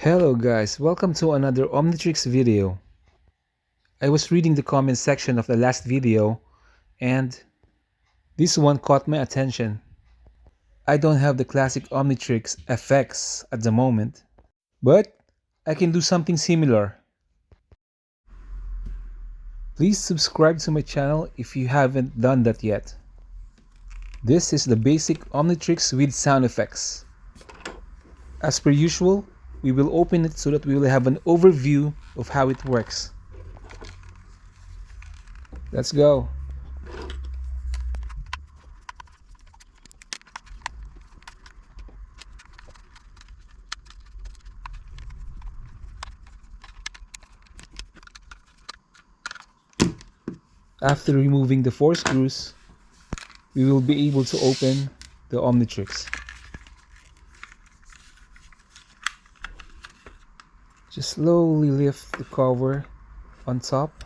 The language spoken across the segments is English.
Hello guys, welcome to another Omnitrix video. I was reading the comment section of the last video and this one caught my attention. I don't have the classic Omnitrix effects at the moment, but I can do something similar. Please subscribe to my channel if you haven't done that yet. This is the basic Omnitrix with sound effects. As per usual, we will open it so that we will have an overview of how it works. Let's go. After removing the 4 screws, we will be able to open the omnitrix. Just slowly lift the cover on top,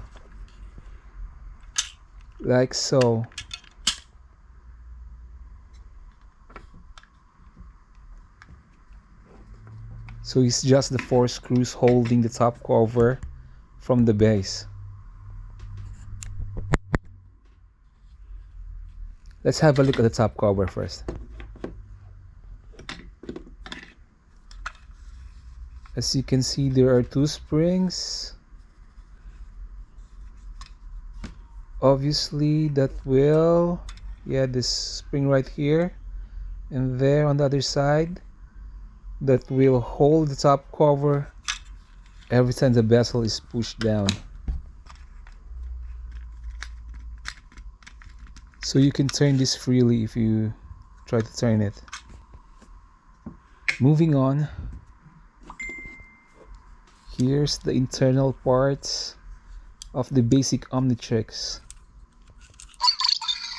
like so. So it's just the 4 screws holding the top cover from the base. Let's have a look at the top cover first. As you can see, there are 2 springs. Obviously that will, this spring right here and there on the other side, that will hold the top cover every time the bezel is pushed down. So you can turn this freely if you try to turn it. Moving on, here's the internal parts of the basic omnitrix.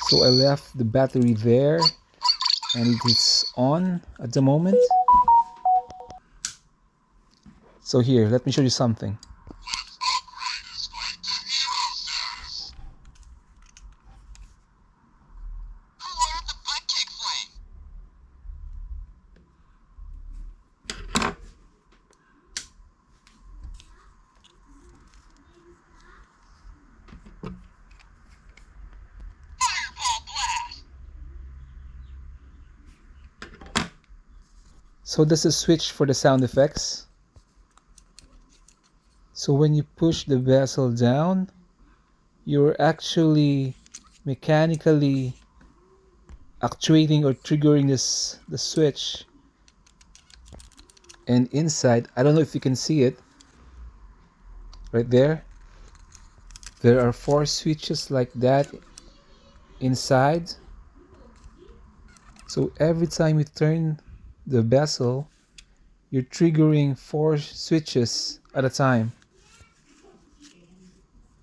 So I left the battery there and it is on at the moment. So here, let me show you something. So that's a switch for the sound effects. So when you push the bezel down, you're actually mechanically actuating or triggering the switch. And inside, I don't know if you can see it, right there are 4 switches like that inside. So every time you turn the bezel, you're triggering 4 switches at a time.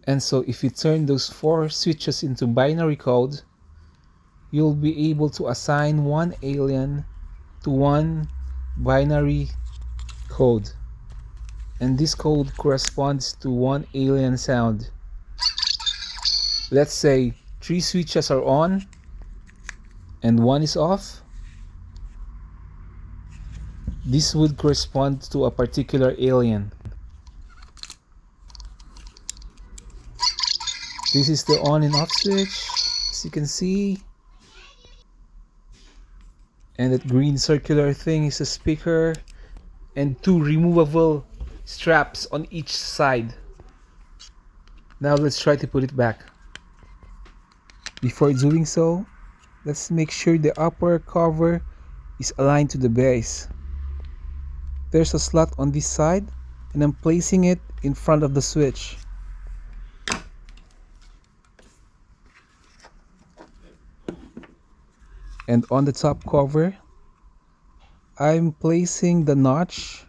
And so if you turn those 4 switches into binary code, you'll be able to assign one alien to one binary code. And this code corresponds to one alien sound. Let's say 3 switches are on and 1 is off. This would correspond to a particular alien. This is the on and off switch, as you can see. And that green circular thing is a speaker and 2 removable straps on each side. Now let's try to put it back. Before doing so, let's make sure the upper cover is aligned to the base. There's a slot on this side and I'm placing it in front of the switch. And on the top cover, I'm placing the notch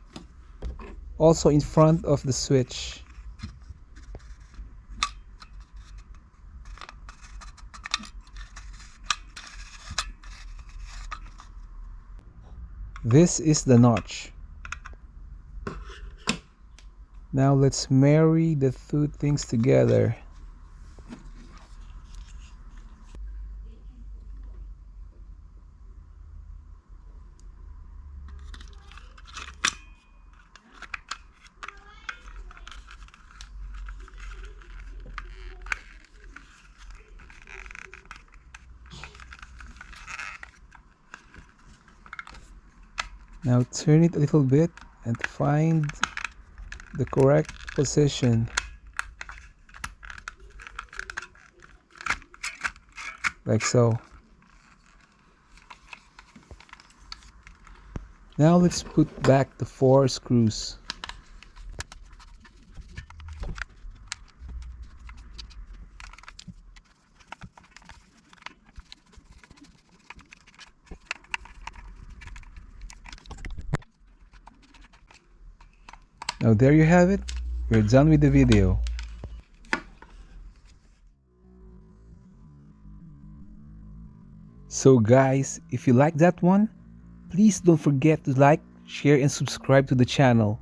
also in front of the switch. This is the notch. Now let's marry the 2 things together. Now turn it a little bit and find the correct position, like so. Now let's put back the 4 screws. Now there you have it. We're done with the video. So guys, if you like that one, please don't forget to like, share and subscribe to the channel.